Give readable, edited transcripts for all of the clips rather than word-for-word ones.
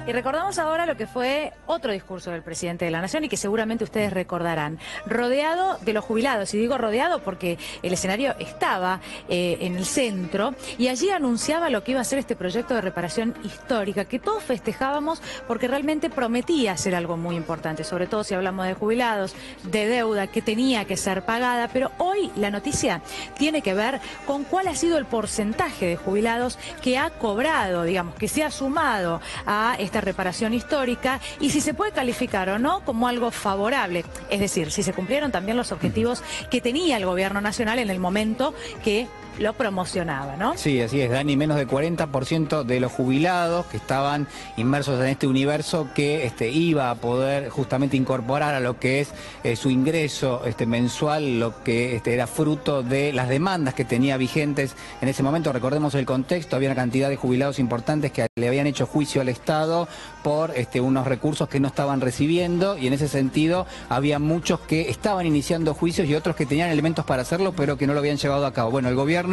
Y recordamos ahora lo que fue otro discurso del presidente de la Nación y que seguramente ustedes recordarán. Rodeado de los jubilados, y digo rodeado porque el escenario estaba en el centro, y allí anunciaba lo que iba a ser este proyecto de reparación histórica, que todos festejábamos porque realmente prometía ser algo muy importante, sobre todo si hablamos de jubilados, de deuda que tenía que ser pagada. Pero hoy la noticia tiene que ver con cuál ha sido el porcentaje de jubilados que ha cobrado, digamos, que se ha sumado a esta reparación histórica, y si se puede calificar o no como algo favorable, es decir, si se cumplieron también los objetivos que tenía el gobierno nacional en el momento que lo promocionaba, ¿no? Sí, así es, Dani. Menos del 40% de los jubilados que estaban inmersos en este universo que iba a poder justamente incorporar a lo que es su ingreso mensual, lo que era fruto de las demandas que tenía vigentes en ese momento. Recordemos el contexto: había una cantidad de jubilados importantes que le habían hecho juicio al Estado por unos recursos que no estaban recibiendo, y en ese sentido había muchos que estaban iniciando juicios y otros que tenían elementos para hacerlo pero que no lo habían llevado a cabo. Bueno, el gobierno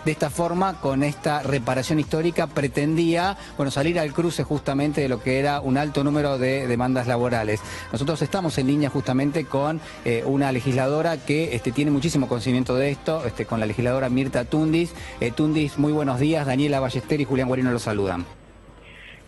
de esta forma, con esta reparación histórica, pretendía salir al cruce justamente de lo que era un alto número de demandas laborales. Nosotros estamos en línea justamente con una legisladora que tiene muchísimo conocimiento de esto, con la legisladora Mirta Tundis. Tundis, muy buenos días. Daniela Ballester y Julián Guarino los saludan.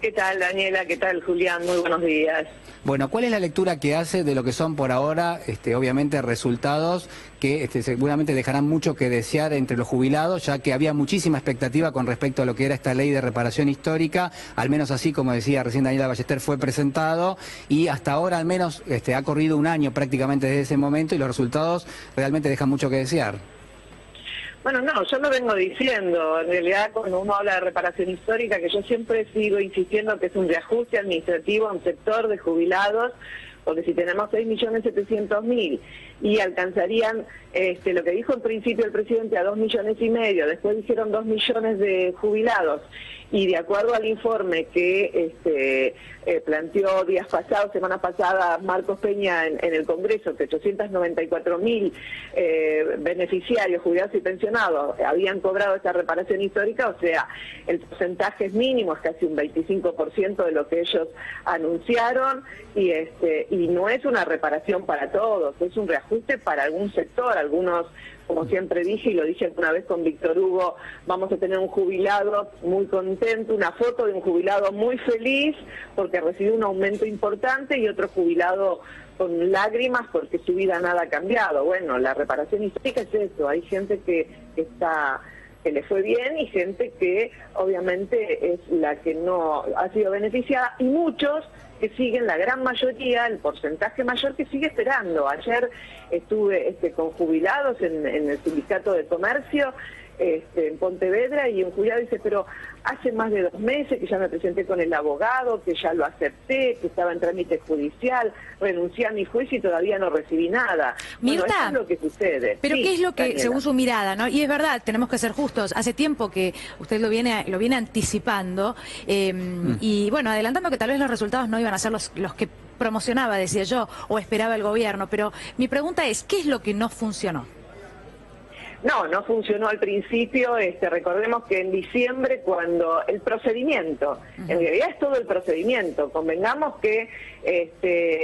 ¿Qué tal, Daniela? ¿Qué tal, Julián? Muy buenos días. Bueno, ¿cuál es la lectura que hace de lo que son por ahora, obviamente, resultados que seguramente dejarán mucho que desear entre los jubilados, ya que había muchísima expectativa con respecto a lo que era esta ley de reparación histórica? Al menos así, como decía recién Daniela Ballester, fue presentado, y hasta ahora al menos ha corrido un año prácticamente desde ese momento, y los resultados realmente dejan mucho que desear. Bueno, no, yo lo vengo diciendo. En realidad, cuando uno habla de reparación histórica, que yo siempre sigo insistiendo que es un reajuste administrativo a un sector de jubilados, porque si tenemos 6.700.000 y alcanzarían lo que dijo en principio el presidente a 2,5 millones, después dijeron 2 millones de jubilados, y de acuerdo al informe que planteó días pasados, semana pasada, Marcos Peña en el Congreso, que 894.000 beneficiarios, jubilados y pensionados habían cobrado esta reparación histórica, o sea, el porcentaje es mínimo, es casi un 25% de lo que ellos anunciaron, y no es una reparación para todos, es un reajuste para algún sector. Algunos, como siempre dije, y lo dije alguna vez con Víctor Hugo, vamos a tener un jubilado muy contento, una foto de un jubilado muy feliz porque recibió un aumento importante, y otro jubilado con lágrimas porque su vida nada ha cambiado. Bueno, la reparación histórica es eso. Hay gente que le fue bien, y gente que obviamente es la que no ha sido beneficiada, y muchos que siguen, la gran mayoría, el porcentaje mayor, que sigue esperando. Ayer estuve con jubilados en el Sindicato de Comercio en Pontevedra, y un jubilado dice: pero hace más de 2 meses que ya me presenté con el abogado, que ya lo acepté, que estaba en trámite judicial, renuncié a mi juicio y todavía no recibí nada. Mirta, bueno, eso es lo que sucede. Pero sí, ¿qué es lo que, Daniela, según su mirada, ¿no? Y es verdad, tenemos que ser justos, hace tiempo que usted lo viene anticipando, y bueno, adelantando que tal vez los resultados no iban a ser los que promocionaba, decía yo, o esperaba el gobierno, pero mi pregunta es, ¿qué es lo que no funcionó? No funcionó al principio. Recordemos que en diciembre, cuando el procedimiento, en realidad es todo el procedimiento, convengamos que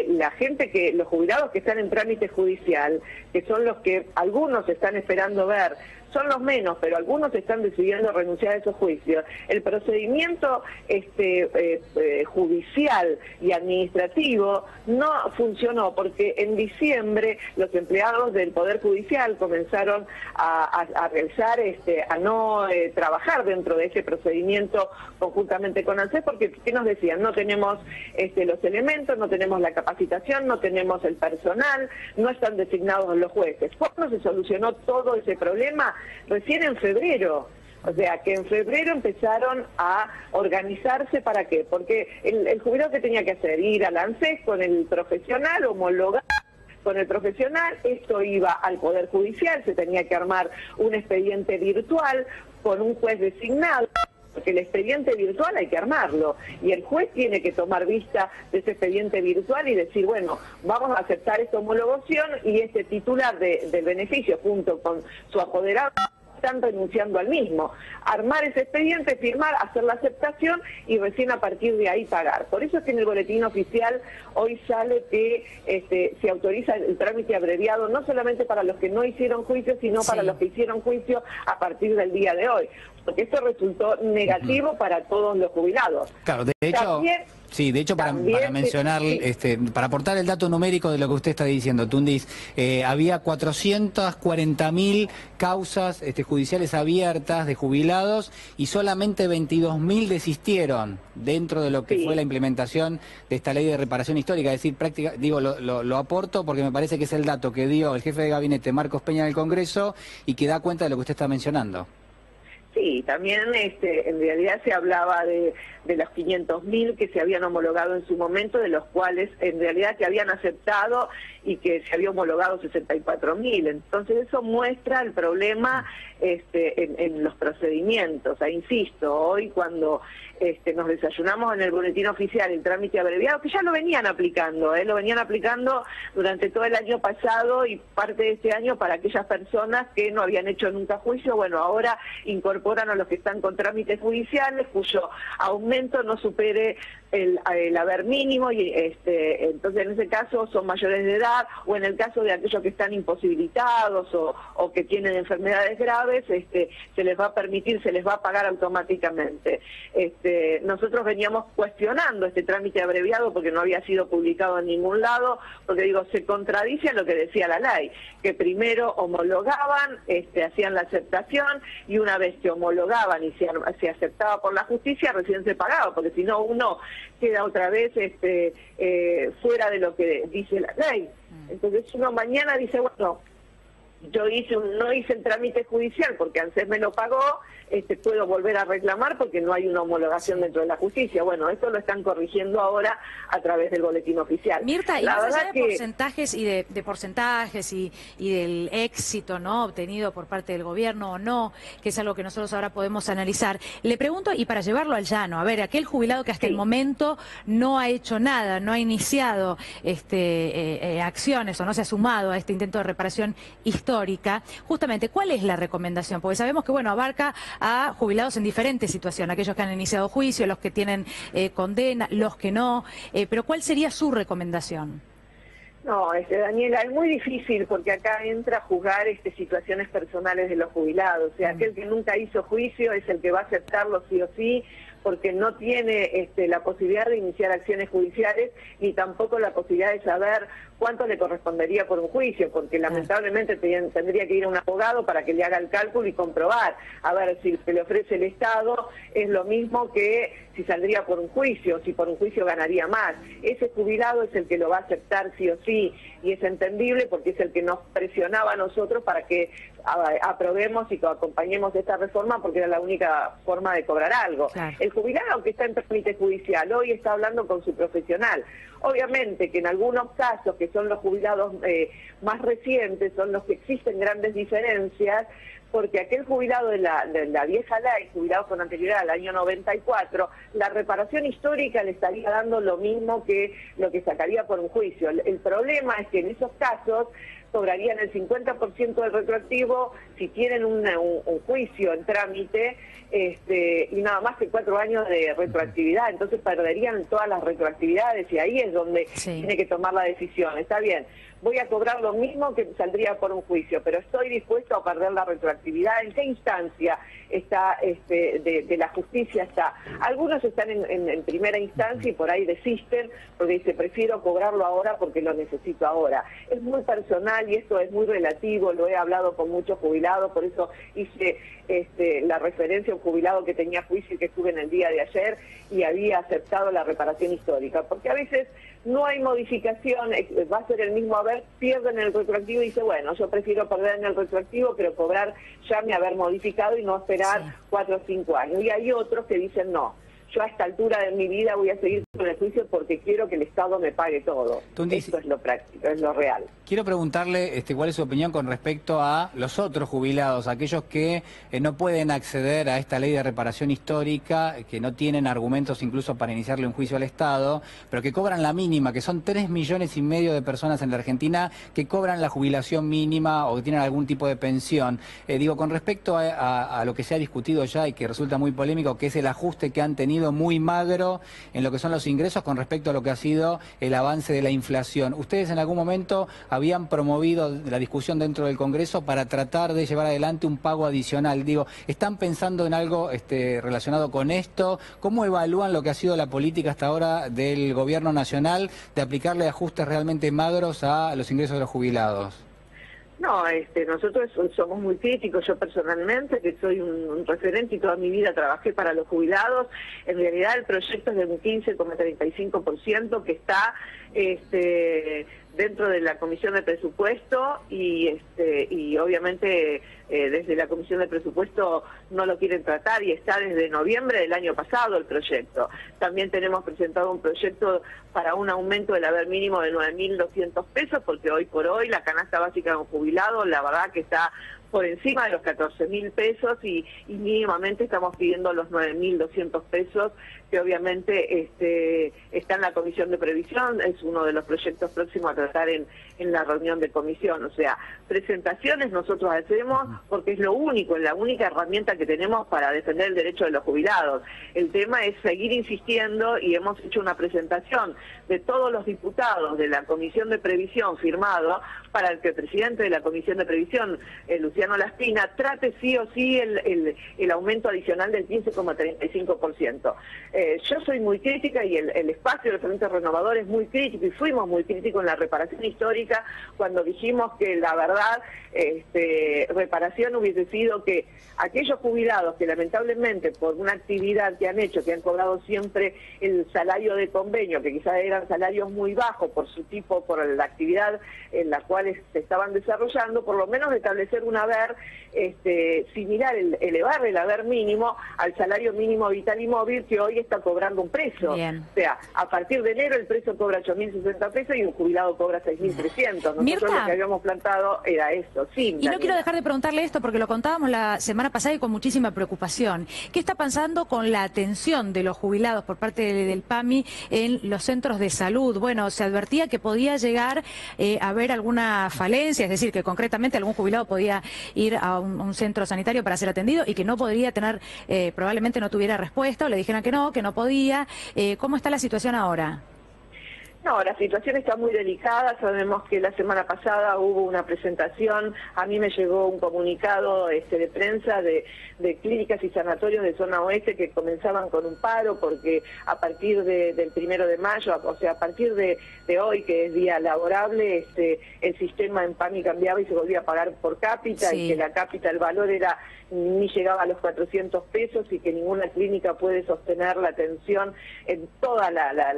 la gente, los jubilados que están en trámite judicial, que son los que algunos están esperando ver, son los menos, pero algunos están decidiendo renunciar a esos juicios. El procedimiento judicial y administrativo no funcionó, porque en diciembre los empleados del Poder Judicial comenzaron a realizar, a no trabajar dentro de ese procedimiento conjuntamente con ANSES, porque ¿qué nos decían? No tenemos los elementos, no tenemos la capacitación, no tenemos el personal, no están designados los jueces. ¿Cuándo se solucionó todo ese problema? Recién en febrero. O sea, que en febrero empezaron a organizarse. ¿Para qué? Porque el jubilado, que tenía que hacer, ir al ANSES con el profesional, homologar con el profesional, esto iba al Poder Judicial, se tenía que armar un expediente virtual con un juez designado, porque el expediente virtual hay que armarlo, y el juez tiene que tomar vista de ese expediente virtual y decir: bueno, vamos a aceptar esta homologación, y este titular del beneficio, junto con su apoderado, están renunciando al mismo. Armar ese expediente, firmar, hacer la aceptación y recién a partir de ahí pagar. Por eso es que en el boletín oficial hoy sale que se autoriza el trámite abreviado, no solamente para los que no hicieron juicio, sino para los que hicieron juicio a partir del día de hoy. Porque esto resultó negativo para todos los jubilados. Claro, de hecho... También, sí, de hecho, para mencionar, para aportar el dato numérico de lo que usted está diciendo, Tundis, había 440.000 causas judiciales abiertas de jubilados y solamente 22.000 desistieron dentro de lo que fue la implementación de esta ley de reparación histórica. Es decir, lo aporto porque me parece que es el dato que dio el jefe de gabinete Marcos Peña en el Congreso y que da cuenta de lo que usted está mencionando. Sí, también en realidad se hablaba de los 500.000 que se habían homologado en su momento, de los cuales en realidad que habían aceptado y que se había homologado 64.000. Entonces eso muestra el problema en los procedimientos. Insisto, hoy cuando nos desayunamos en el boletín oficial el trámite abreviado, que ya lo venían aplicando, lo venían aplicando durante todo el año pasado y parte de este año para aquellas personas que no habían hecho nunca juicio. Bueno, ahora incorporan a los que están con trámites judiciales cuyo aumento no supere el haber mínimo y entonces en ese caso son mayores de edad, o en el caso de aquellos que están imposibilitados o que tienen enfermedades graves, se les va a permitir, se les va a pagar automáticamente. Nosotros veníamos cuestionando este trámite abreviado porque no había sido publicado en ningún lado, porque digo, se contradice a lo que decía la ley, que primero homologaban, hacían la aceptación y una vez que homologaban y se aceptaba por la justicia, recién se pagaba, porque si no uno queda otra vez fuera de lo que dice la ley. Entonces uno mañana dice, bueno, yo no hice el trámite judicial porque ANSES me lo pagó, puedo volver a reclamar porque no hay una homologación dentro de la justicia. Bueno, esto lo están corrigiendo ahora a través del boletín oficial. Mirta, y más allá de porcentajes y de porcentajes y del éxito obtenido por parte del gobierno o no, que es algo que nosotros ahora podemos analizar, le pregunto, y para llevarlo al llano, a ver, aquel jubilado que hasta el momento no ha hecho nada, no ha iniciado acciones o no se ha sumado a este intento de reparación histórica, justamente, ¿cuál es la recomendación? Porque sabemos que, bueno, abarca a jubilados en diferentes situaciones, aquellos que han iniciado juicio, los que tienen condena, los que no, pero ¿cuál sería su recomendación? No, Daniela, es muy difícil porque acá entra a juzgar situaciones personales de los jubilados. O sea, aquel que nunca hizo juicio es el que va a aceptarlo sí o sí, porque no tiene la posibilidad de iniciar acciones judiciales ni tampoco la posibilidad de saber cuánto le correspondería por un juicio, porque lamentablemente tendría que ir a un abogado para que le haga el cálculo y comprobar, a ver si lo que le ofrece el Estado es lo mismo que si saldría por un juicio, si por un juicio ganaría más. Ese jubilado es el que lo va a aceptar sí o sí, y es entendible porque es el que nos presionaba a nosotros para que aprobemos y que acompañemos esta reforma porque era la única forma de cobrar algo. Claro. El jubilado que está en trámite judicial hoy está hablando con su profesional. Obviamente que en algunos casos, que son los jubilados más recientes, son los que existen grandes diferencias, porque aquel jubilado de la vieja ley, jubilado con anterioridad al año 94, la reparación histórica le estaría dando lo mismo que lo que sacaría por un juicio. El problema es que en esos casos cobrarían el 50% del retroactivo si tienen un juicio en trámite y nada más que 4 años de retroactividad, entonces perderían todas las retroactividades y ahí es donde tiene que tomar la decisión. Está bien, voy a cobrar lo mismo que saldría por un juicio, pero estoy dispuesto a perder la retroactividad. ¿En qué instancia está de la justicia está? Algunos están en primera instancia y por ahí desisten porque dice prefiero cobrarlo ahora porque lo necesito ahora. Es muy personal y esto es muy relativo, lo he hablado con muchos jubilados, por eso hice la referencia a un jubilado que tenía juicio y que estuve en el día de ayer y había aceptado la reparación histórica, porque a veces no hay modificación, va a ser el mismo haber, pierden el retroactivo y dice, bueno, yo prefiero perder en el retroactivo, pero cobrar ya me haber modificado y no esperar 4 o 5 años. Y hay otros que dicen, no, yo a esta altura de mi vida voy a seguir con el juicio porque quiero que el Estado me pague todo. Esto es lo práctico, es lo real. Quiero preguntarle cuál es su opinión con respecto a los otros jubilados, aquellos que no pueden acceder a esta ley de reparación histórica, que no tienen argumentos incluso para iniciarle un juicio al Estado, pero que cobran la mínima, que son 3,5 millones de personas en la Argentina que cobran la jubilación mínima o que tienen algún tipo de pensión. Digo, con respecto a lo que se ha discutido ya y que resulta muy polémico, que es el ajuste que han tenido muy magro en lo que son los ingresos con respecto a lo que ha sido el avance de la inflación. ¿Ustedes en algún momento habían promovido la discusión dentro del Congreso para tratar de llevar adelante un pago adicional? Digo, ¿están pensando en algo relacionado con esto? ¿Cómo evalúan lo que ha sido la política hasta ahora del Gobierno Nacional de aplicarle ajustes realmente magros a los ingresos de los jubilados? No, nosotros somos muy críticos. Yo personalmente, que soy un referente y toda mi vida trabajé para los jubilados, en realidad el proyecto es de un 15,35% que está dentro de la Comisión de Presupuesto y obviamente desde la Comisión de Presupuesto no lo quieren tratar y está desde noviembre del año pasado el proyecto. También tenemos presentado un proyecto para un aumento del haber mínimo de 9.200 pesos, porque hoy por hoy la canasta básica de un jubilado, la verdad que está por encima de los 14.000 pesos y mínimamente estamos pidiendo los 9.200 pesos, que obviamente está en la Comisión de Previsión, es uno de los proyectos próximos a tratar en la reunión de comisión. O sea, presentaciones nosotros hacemos porque es lo único, es la única herramienta que tenemos para defender el derecho de los jubilados. El tema es seguir insistiendo y hemos hecho una presentación de todos los diputados de la Comisión de Previsión firmado para que el presidente de la Comisión de Previsión, Luciano Laspina, trate sí o sí el aumento adicional del 15,35%. Yo soy muy crítica y el espacio del Frente Renovador es muy crítico y fuimos muy críticos en la reparación histórica cuando dijimos que la verdad reparación hubiese sido que aquellos jubilados que lamentablemente por una actividad que han hecho, que han cobrado siempre el salario de convenio, que quizás eran salarios muy bajos por su tipo, por la actividad en la cual se estaban desarrollando, por lo menos establecer un haber similar, elevar el haber mínimo al salario mínimo vital y móvil que hoy está cobrando un precio. Bien. O sea, a partir de enero el precio cobra 8.060 pesos y un jubilado cobra 6.300. Nosotros Mirta, lo que habíamos plantado era esto. Sí, y Daniela. no quiero dejar de preguntarle esto porque lo contábamos la semana pasada y con muchísima preocupación. ¿Qué está pasando con la atención de los jubilados por parte del PAMI en los centros de salud? Bueno, se advertía que podía llegar a haber alguna falencia, es decir, que concretamente algún jubilado podía ir a un centro sanitario para ser atendido y que no podría tener, probablemente no tuviera respuesta o le dijeran que no podía. ¿Cómo está la situación ahora? No, la situación está muy delicada. Sabemos que la semana pasada hubo una presentación, a mí me llegó un comunicado de prensa de clínicas y sanatorios de zona oeste que comenzaban con un paro porque a partir del 1 de mayo, o sea, a partir de hoy, que es día laborable, el sistema en PAMI cambiaba y se volvía a pagar por cápita, sí. Y que la cápita, el valor era ni llegaba a los 400 pesos y que ninguna clínica puede sostener la atención en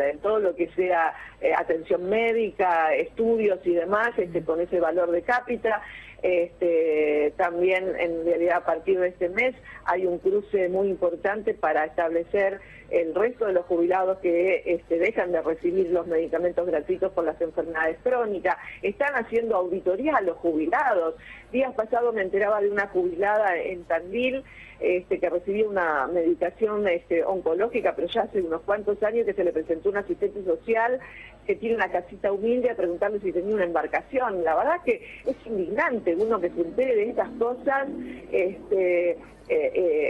en todo lo que sea atención médica, estudios y demás, con ese valor de cápita. También en realidad a partir de este mes hay un cruce muy importante para establecer el resto de los jubilados que dejan de recibir los medicamentos gratuitos por las enfermedades crónicas. Están haciendo auditoría a los jubilados. Días pasados me enteraba de una jubilada en Tandil que recibía una medicación oncológica, pero ya hace unos cuantos años, que se le presentó un asistente social que tiene una casita humilde a preguntarle si tenía una embarcación. La verdad que es indignante uno que se entere de estas cosas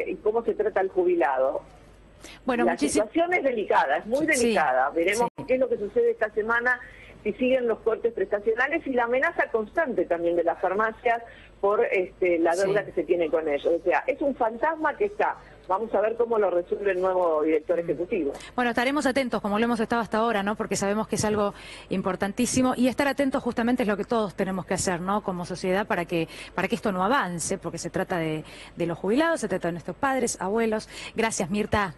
y cómo se trata al jubilado. Bueno, la situación es delicada, es muy delicada. Veremos qué es lo que sucede esta semana, si siguen los cortes prestacionales y la amenaza constante también de las farmacias por la deuda que se tiene con ellos. O sea, es un fantasma que está. Vamos a ver cómo lo resuelve el nuevo director ejecutivo. Bueno, estaremos atentos, como lo hemos estado hasta ahora, ¿no? Porque sabemos que es algo importantísimo y estar atentos justamente es lo que todos tenemos que hacer, ¿no? Como sociedad para que esto no avance, porque se trata de los jubilados, se trata de nuestros padres, abuelos. Gracias, Mirta.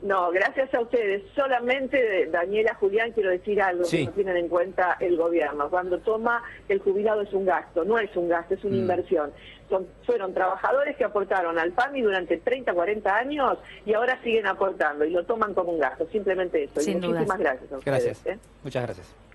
No, gracias a ustedes. Solamente, Daniela, Julián, quiero decir algo que no tienen en cuenta el gobierno. Cuando toma el jubilado es un gasto, no es un gasto, es una inversión. Fueron trabajadores que aportaron al PAMI durante 30, 40 años y ahora siguen aportando y lo toman como un gasto. Simplemente eso. Sin y muchísimas dudas. gracias a ustedes. Gracias. Muchas gracias.